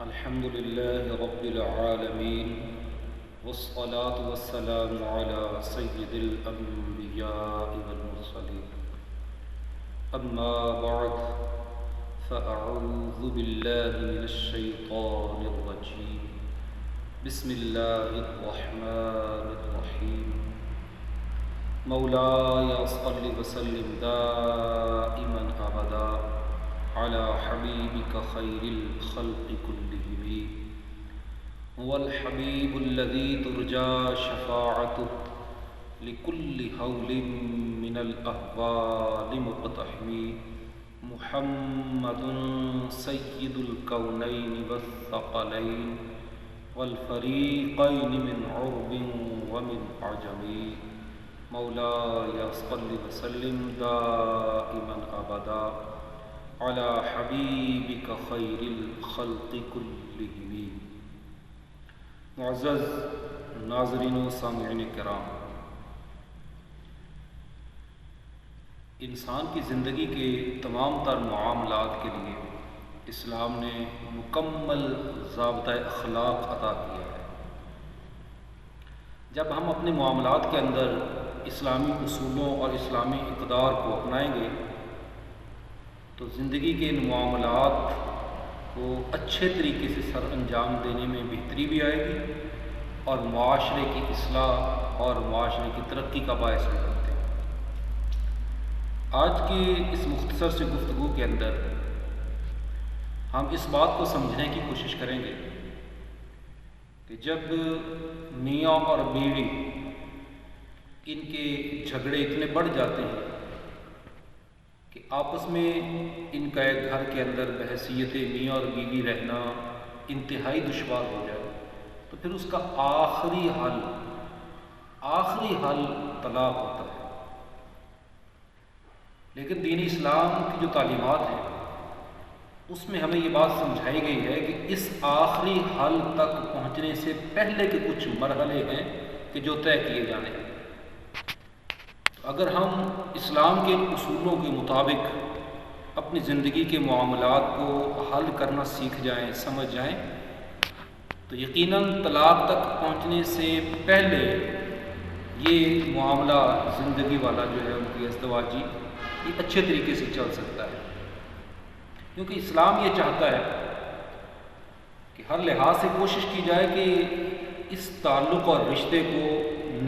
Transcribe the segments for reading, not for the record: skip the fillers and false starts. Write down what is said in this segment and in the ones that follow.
الحمد لله رب العالمين والصلاة والسلام على سيد الأنبياء والمرسلين أما بعد فأعوذ بالله من الشيطان الرجيم بسم الله الرحمن الرحيم مولاي صل وسلم دائما أبدا على حبيبك خير الخلق كلهم هو الحبيب الذي ترجى شفاعته لكل هول من الأهوال مقتحم محمد سيد الكونين والثقلين والفريقين من عرب ومن عجم مولاي صل وسلم دائما أبدا على حبیبک خیر الخلق کلہم۔ معزز ناظرین و سامعین کرام، انسان کی زندگی کے تمام تر معاملات کے لیے اسلام نے مکمل ضابطۂ اخلاق عطا کیا ہے۔ جب ہم اپنے معاملات کے اندر اسلامی اصولوں اور اسلامی اقدار کو اپنائیں گے تو زندگی کے ان معاملات کو اچھے طریقے سے سر انجام دینے میں بہتری بھی آئے گی اور معاشرے کی اصلاح اور معاشرے کی ترقی کا باعث بھی بنتے ہیں۔ آج کی اس مختصر سی گفتگو کے اندر ہم اس بات کو سمجھنے کی کوشش کریں گے کہ جب میاں اور بیوی ان کے جھگڑے اتنے بڑھ جاتے ہیں کہ آپس میں ان کا ایک گھر کے اندر بحیثیت میاں اور بیوی رہنا انتہائی دشوار ہو جائے تو پھر اس کا آخری حل طلاق ہوتا ہے۔ لیکن دین اسلام کی جو تعلیمات ہیں اس میں ہمیں یہ بات سمجھائی گئی ہے کہ اس آخری حل تک پہنچنے سے پہلے کے کچھ مرحلے ہیں کہ جو طے کیے جانے ہیں۔ اگر ہم اسلام کے اصولوں کے مطابق اپنی زندگی کے معاملات کو حل کرنا سیکھ جائیں، سمجھ جائیں تو یقیناً طلاق تک پہنچنے سے پہلے یہ معاملہ زندگی والا جو ہے ان کی ازدواجی یہ اچھے طریقے سے چل سکتا ہے، کیونکہ اسلام یہ چاہتا ہے کہ ہر لحاظ سے کوشش کی جائے کہ اس تعلق اور رشتے کو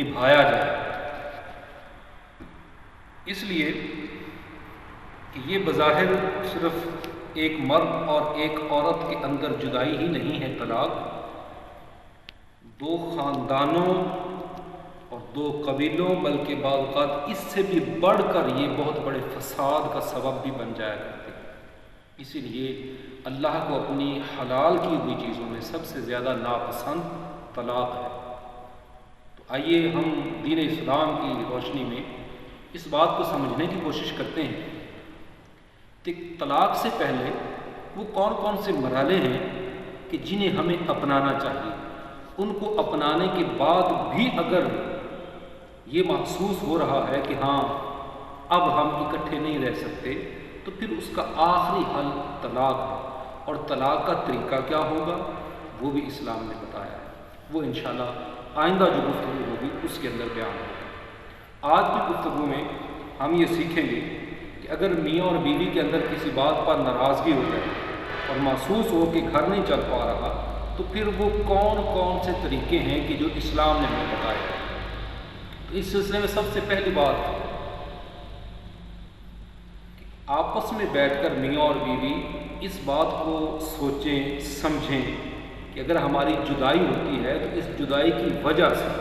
نبھایا جائے۔ اس لیے کہ یہ بظاہر صرف ایک مرد اور ایک عورت کے اندر جدائی ہی نہیں ہے طلاق، دو خاندانوں اور دو قبیلوں بلکہ بعض اوقات اس سے بھی بڑھ کر یہ بہت بڑے فساد کا سبب بھی بن جایا کرتے ہیں۔ اسی لیے اللہ کو اپنی حلال کی ہوئی چیزوں میں سب سے زیادہ ناپسند طلاق ہے۔ تو آئیے ہم دین اسلام کی روشنی میں اس بات کو سمجھنے کی کوشش کرتے ہیں کہ طلاق سے پہلے وہ کون کون سے مرحلے ہیں کہ جنہیں ہمیں اپنانا چاہیے۔ ان کو اپنانے کے بعد بھی اگر یہ محسوس ہو رہا ہے کہ ہاں اب ہم اکٹھے نہیں رہ سکتے تو پھر اس کا آخری حل طلاق ہے، اور طلاق کا طریقہ کیا ہوگا وہ بھی اسلام نے بتایا ہے۔ وہ انشاءاللہ آئندہ جو گفتگو ہوگی اس کے اندر بیان ہوگا۔ آج کی گفتگو میں ہم یہ سیکھیں گے کہ اگر میاں اور بیوی کے اندر کسی بات پر ناراضگی ہو جائے اور محسوس ہو کہ گھر نہیں چل پا رہا تو پھر وہ کون کون سے طریقے ہیں کہ جو اسلام نے ہمیں بتائے۔ تو اس سلسلے میں سب سے پہلی بات کہ آپس میں بیٹھ کر میاں اور بیوی اس بات کو سوچیں، سمجھیں کہ اگر ہماری جدائی ہوتی ہے تو اس جدائی کی وجہ سے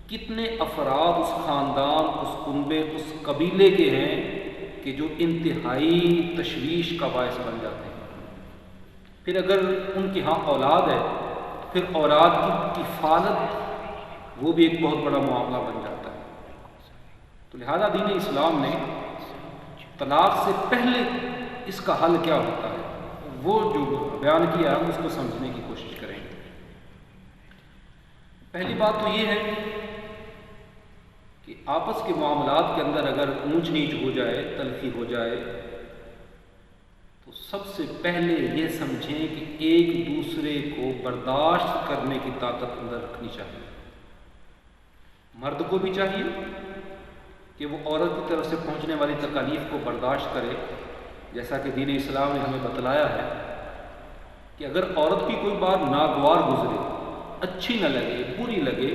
کتنے افراد اس خاندان، اس کنبے، اس قبیلے کے ہیں کہ جو انتہائی تشویش کا باعث بن جاتے ہیں۔ پھر اگر ان کے ہاں اولاد ہے تو پھر اولاد کی کفالت وہ بھی ایک بہت بڑا معاملہ بن جاتا ہے۔ تو لہذا دین اسلام نے طلاق سے پہلے اس کا حل کیا ہوتا ہے وہ جو بیان کیا ہم اس کو سمجھنے کی کوشش کریں گے۔ پہلی بات تو یہ ہے کہ آپس کے معاملات کے اندر اگر اونچ نیچ ہو جائے، تلخی ہو جائے تو سب سے پہلے یہ سمجھیں کہ ایک دوسرے کو برداشت کرنے کی طاقت اندر رکھنی چاہیے۔ مرد کو بھی چاہیے کہ وہ عورت کی طرف سے پہنچنے والی تکالیف کو برداشت کرے، جیسا کہ دین اسلام نے ہمیں بتلایا ہے کہ اگر عورت کی کوئی بات ناگوار گزرے، اچھی نہ لگے، بری لگے،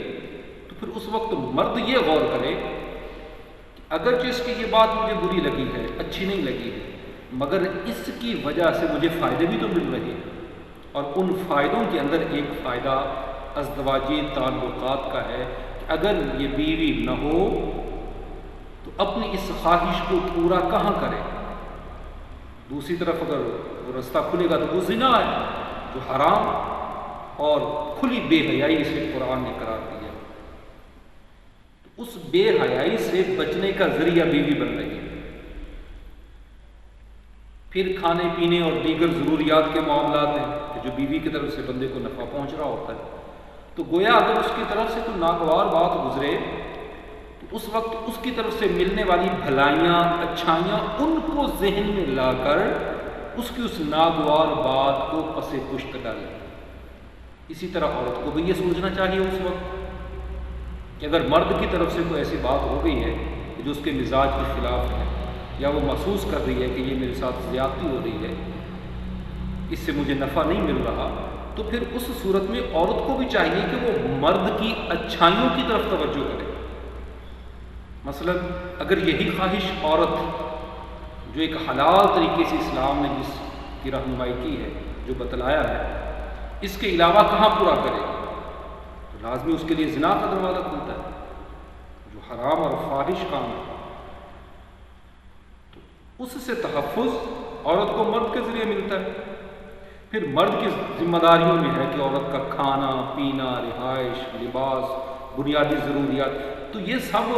تو پھر اس وقت مرد یہ غور کرے کہ اگرچہ اس کی یہ بات مجھے بری لگی ہے، اچھی نہیں لگی ہے، مگر اس کی وجہ سے مجھے فائدے بھی تو مل رہے ہیں، اور ان فائدوں کے اندر ایک فائدہ ازدواجی تعلقات کا ہے کہ اگر یہ بیوی نہ ہو تو اپنی اس خواہش کو پورا کہاں کرے؟ دوسری طرف اگر وہ رستہ کھلے گا تو وہ زنا ہے، جو حرام اور کھلی بے حیائی سے قرآن نے قرار دیا۔ تو اس بے حیائی سے بچنے کا ذریعہ بیوی بن رہی ہے۔ پھر کھانے پینے اور دیگر ضروریات کے معاملات ہیں کہ جو بیوی کی طرف سے بندے کو نفع پہنچ رہا ہوتا ہے، تو گویا اگر اس کی طرف سے کوئی ناگوار بات گزرے تو اس وقت اس کی طرف سے ملنے والی بھلائیاں، اچھائیاں، ان کو ذہن میں لا کر اس کی اس ناگوار بات کو پس پشت ڈالیں۔ اسی طرح عورت کو بھی یہ سوچنا چاہیے اس وقت کہ اگر مرد کی طرف سے کوئی ایسی بات ہو گئی ہے کہ جو اس کے مزاج کے خلاف ہے، یا وہ محسوس کر رہی ہے کہ یہ میرے ساتھ زیادتی ہو رہی ہے، اس سے مجھے نفع نہیں مل رہا، تو پھر اس صورت میں عورت کو بھی چاہیے کہ وہ مرد کی اچھائیوں کی طرف توجہ کرے۔ مثلا اگر یہی خواہش عورت جو ایک حلال طریقے سے اسلام نے جس کی رہنمائی کی ہے، جو بتلایا ہے، اس کے علاوہ کہاں پورا کرے، تو لازمی اس کے لیے زنا کا دروازہ کھلتا ہے، جو حرام اور فاحش کام ہے۔ تو اس سے تحفظ عورت کو مرد کے ذریعے ملتا ہے۔ پھر مرد کی ذمہ داریوں میں ہے کہ عورت کا کھانا پینا، رہائش، لباس، بنیادی ضروریات، تو یہ سب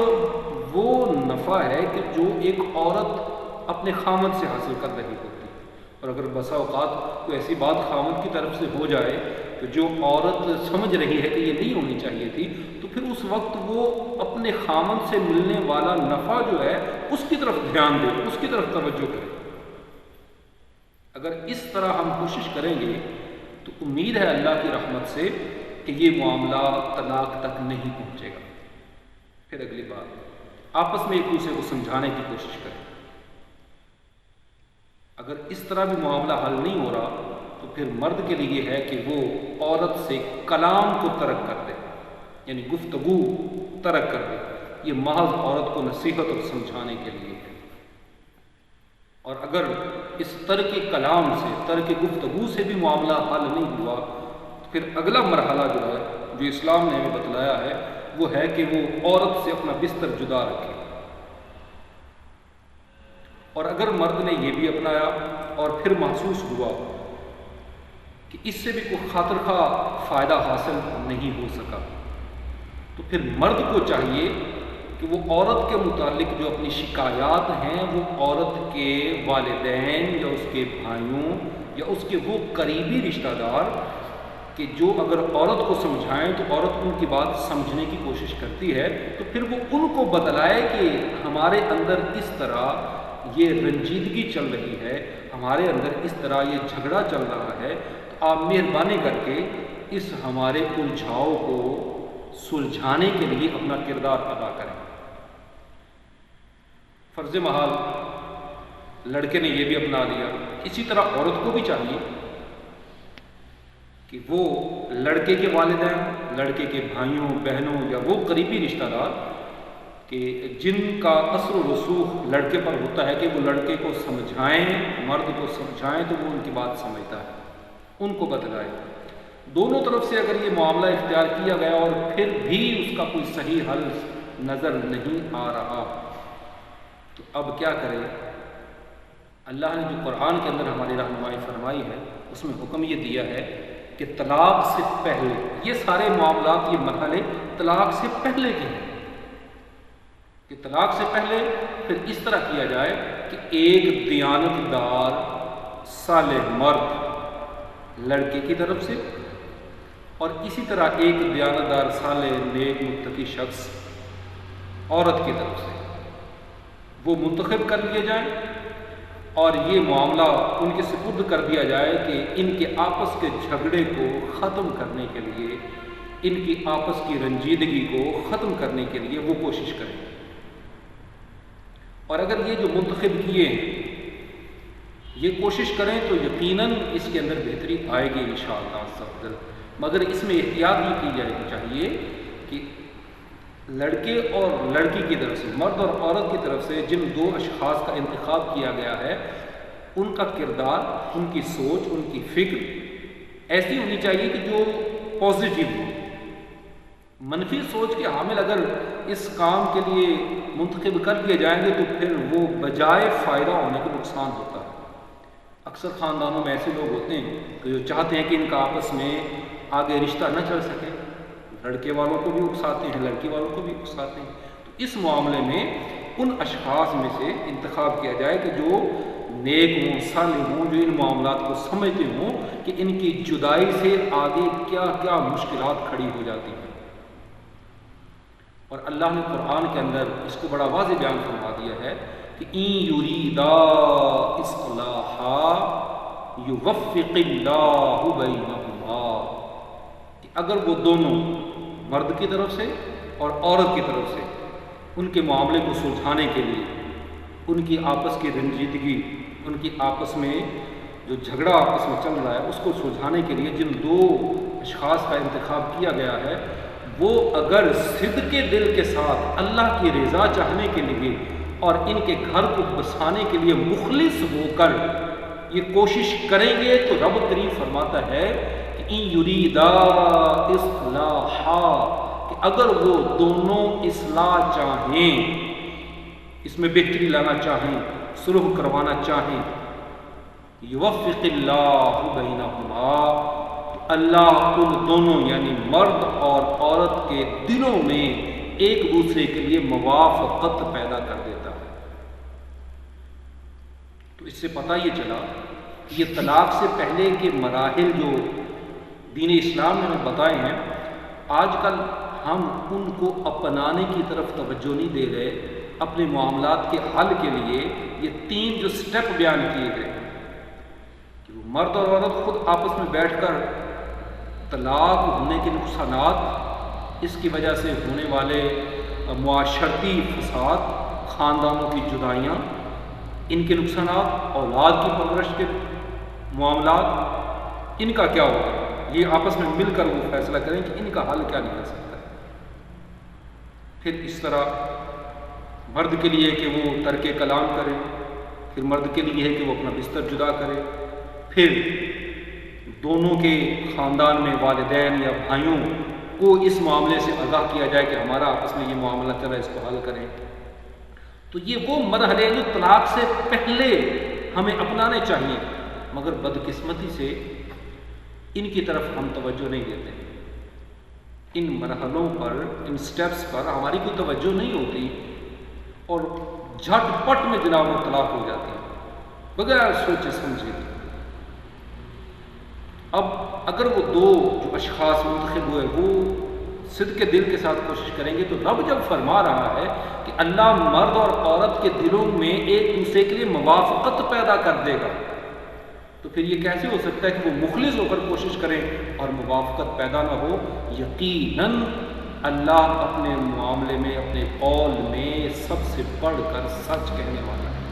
وہ نفع ہے کہ جو ایک عورت اپنے خامد سے حاصل کر رہی ہوتی ہے۔ اور اگر بسا اوقات کوئی ایسی بات خامد کی طرف سے ہو جائے تو جو عورت سمجھ رہی ہے کہ یہ نہیں ہونی چاہیے تھی، تو پھر اس وقت وہ اپنے خامد سے ملنے والا نفع جو ہے اس کی طرف دھیان دے، اس کی طرف توجہ کرے۔ اگر اس طرح ہم کوشش کریں گے تو امید ہے اللہ کی رحمت سے کہ یہ معاملہ طلاق تک نہیں پہنچے گا۔ پھر اگلی بات، آپس میں ایک دوسرے کو سمجھانے کی کوشش کریں۔ اگر اس طرح بھی معاملہ حل نہیں ہو رہا تو پھر مرد کے لیے ہے کہ وہ عورت سے کلام کو ترک کر دے، یعنی گفتگو ترک کر دے۔ یہ محض عورت کو نصیحت اور سمجھانے کے لیے ہے۔ اور اگر اس ترک کلام سے، ترک گفتگو سے بھی معاملہ حل نہیں ہوا تو پھر اگلا مرحلہ جو ہے، جو اسلام نے ہمیں بتلایا ہے، وہ ہے کہ وہ عورت سے اپنا بستر جدا رکھے۔ اور اگر مرد نے یہ بھی اپنایا اور پھر محسوس ہوا کہ اس سے بھی کوئی خاطر خواہ فائدہ حاصل نہیں ہو سکا، تو پھر مرد کو چاہیے کہ وہ عورت کے متعلق جو اپنی شکایات ہیں وہ عورت کے والدین یا اس کے بھائیوں یا اس کے وہ قریبی رشتہ دار کہ جو اگر عورت کو سمجھائیں تو عورت ان کی بات سمجھنے کی کوشش کرتی ہے، تو پھر وہ ان کو بتلائے کہ ہمارے اندر اس طرح یہ رنجیدگی چل رہی ہے، ہمارے اندر اس طرح یہ جھگڑا چل رہا ہے، تو آپ مہربانی کر کے اس ہمارے الجھاؤ کو سلجھانے کے لیے اپنا کردار ادا کریں۔ فرض محال لڑکے نے یہ بھی اپنا لیا، اسی طرح عورت کو بھی چاہیے کہ وہ لڑکے کے والدین، لڑکے کے بھائیوں بہنوں یا وہ قریبی رشتہ دار کہ جن کا اثر و رسوخ لڑکے پر ہوتا ہے کہ وہ لڑکے کو سمجھائیں، مرد کو سمجھائیں تو وہ ان کی بات سمجھتا ہے، ان کو بتلائیں۔ دونوں طرف سے اگر یہ معاملہ اختیار کیا گیا اور پھر بھی اس کا کوئی صحیح حل نظر نہیں آ رہا تو اب کیا کرے؟ اللہ نے جو قرآن کے اندر ہماری رہنمائی فرمائی ہے اس میں حکم یہ دیا ہے کہ طلاق سے پہلے یہ سارے معاملات، یہ مرحلے طلاق سے پہلے کے ہیں، کہ طلاق سے پہلے پھر اس طرح کیا جائے کہ ایک دیانت دار صالح مرد لڑکے کی طرف سے اور اسی طرح ایک دیانت دار صالح نیک متقی شخص عورت کی طرف سے وہ منتخب کر لیے جائیں اور یہ معاملہ ان کے سپرد کر دیا جائے کہ ان کے آپس کے جھگڑے کو ختم کرنے کے لیے، ان کی آپس کی رنجیدگی کو ختم کرنے کے لیے وہ کوشش کریں۔ اور اگر یہ جو منتخب کیے ہیں یہ کوشش کریں تو یقیناً اس کے اندر بہتری آئے گی انشاءاللہ عز و جل۔ مگر اس میں احتیاط یہ کی جائے چاہیے کہ لڑکے اور لڑکی کی طرف سے، مرد اور عورت کی طرف سے جن دو اشخاص کا انتخاب کیا گیا ہے، ان کا کردار، ان کی سوچ، ان کی فکر ایسی ہونی چاہیے کہ جو پازیٹیو ہو۔ منفی سوچ کے حامل اگر اس کام کے لیے منتخب کر لیے جائیں گے تو پھر وہ بجائے فائدہ ہونے کا نقصان ہوتا ہے۔ اکثر خاندانوں میں ایسے لوگ ہوتے ہیں کہ جو چاہتے ہیں کہ ان کا آپس میں آگے رشتہ نہ چل سکے، لڑکے والوں کو بھی اکساتے ہیں، لڑکی والوں کو بھی اکساتے ہیں۔ تو اس معاملے میں ان اشخاص میں سے انتخاب کیا جائے کہ جو نیک ہوں، صالح ہوں، جو ان معاملات کو سمجھتے ہوں کہ ان کی جدائی سے آگے کیا کیا مشکلات کھڑی ہو جاتی ہیں۔ اور اللہ نے قرآن کے اندر اس کو بڑا واضح بیان فرما دیا ہے کہ ان یریدا اصلاحا یوفق اللہ بینہما، کہ اگر وہ دونوں مرد کی طرف سے اور عورت کی طرف سے ان کے معاملے کو سلجھانے کے لیے، ان کی آپس کی رنجیدگی، ان کی آپس میں جو جھگڑا آپس میں چل رہا ہے اس کو سلجھانے کے لیے جن دو اشخاص کا انتخاب کیا گیا ہے، وہ اگر صدق کے دل کے ساتھ اللہ کی رضا چاہنے کے لیے اور ان کے گھر کو بسانے کے لیے مخلص ہو کر یہ کوشش کریں گے تو رب کریم فرماتا ہے کہ ان یریدا اصلاحا، کہ اگر وہ دونوں اصلاح چاہیں، اس میں بہتری لانا چاہیں، صلح کروانا چاہیں، یوفق اللہ بینہما، اللہ ان دونوں یعنی مرد اور عورت کے دلوں میں ایک دوسرے کے لیے موافقت پیدا کر دیتا ہے۔ تو اس سے پتہ یہ چلا کہ یہ طلاق سے پہلے کے مراحل جو دین اسلام نے ہمیں بتائے ہیں، آج کل ہم ان کو اپنانے کی طرف توجہ نہیں دے رہے۔ اپنے معاملات کے حل کے لیے یہ تین جو سٹیپ بیان کیے گئے ہیں کہ وہ مرد اور عورت خود آپس میں بیٹھ کر طلاق ہونے کے نقصانات، اس کی وجہ سے ہونے والے معاشرتی فساد، خاندانوں کی جدائیاں، ان کے نقصانات، اولاد کی پرورش کے معاملات، ان کا کیا ہوگا، یہ آپس میں مل کر وہ فیصلہ کریں کہ ان کا حل کیا نکل سکتا ہے۔ پھر اس طرح مرد کے لیے کہ وہ ترک کلام کرے، پھر مرد کے لیے ہے کہ وہ اپنا بستر جدا کرے، پھر دونوں کے خاندان میں والدین یا بھائیوں کو اس معاملے سے آگاہ کیا جائے کہ ہمارا آپس میں یہ معاملہ چل رہا ہے، اس کو حل کریں۔ تو یہ وہ مرحلے جو طلاق سے پہلے ہمیں اپنانے چاہیے، مگر بدقسمتی سے ان کی طرف ہم توجہ نہیں دیتے۔ ان مرحلوں پر، ان سٹیپس پر ہماری کوئی توجہ نہیں ہوتی اور جھٹ پٹ میں جناب وہ طلاق ہو جاتی ہے بغیر سوچے سمجھے۔ اب اگر وہ دو جو اشخاص منتخب ہوئے وہ صدق کے دل کے ساتھ کوشش کریں گے تو رب جب فرما رہا ہے کہ اللہ مرد اور عورت کے دلوں میں ایک دوسرے کے لیے موافقت پیدا کر دے گا، تو پھر یہ کیسے ہو سکتا ہے کہ وہ مخلص ہو کر کوشش کریں اور موافقت پیدا نہ ہو؟ یقیناً اللہ اپنے معاملے میں، اپنے قول میں سب سے بڑھ کر سچ کہنے والا ہے۔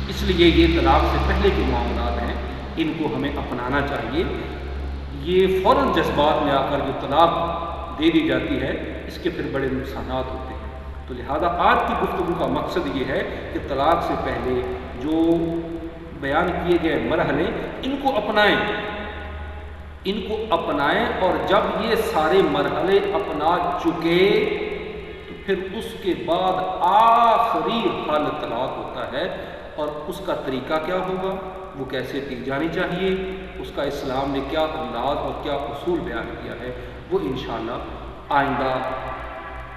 اس لیے یہ طلاق سے پہلے کے معاملات ہیں، ان کو ہمیں اپنانا چاہیے۔ یہ فوراً جذبات میں آ کر جو طلاق دے دی جاتی ہے، اس کے پھر بڑے نقصانات ہوتے ہیں۔ تو لہذا آج کی گفتگو کا مقصد یہ ہے کہ طلاق سے پہلے جو بیان کیے گئے مرحلے، ان کو اپنائیں، ان کو اپنائیں، اور جب یہ سارے مرحلے اپنا چکے تو پھر اس کے بعد آخری حل طلاق ہوتا ہے، اور اس کا طریقہ کیا ہوگا، وہ کیسے کی جانی چاہیے، اس کا اسلام نے کیا انداز اور کیا اصول بیان کیا ہے، وہ انشاءاللہ آئندہ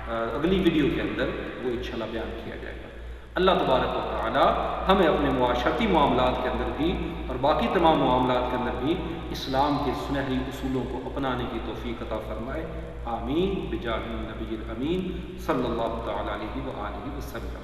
اگلی ویڈیو کے اندر وہ انشاءاللہ بیان کیا جائے گا۔ اللہ تبارک و تعالی ہمیں اپنے معاشرتی معاملات کے اندر بھی اور باقی تمام معاملات کے اندر بھی اسلام کے سنہری اصولوں کو اپنانے کی توفیق عطا فرمائے۔ آمین بجاہ النبی الامین صلی اللہ تعالی علیہ وآلہ وسلم۔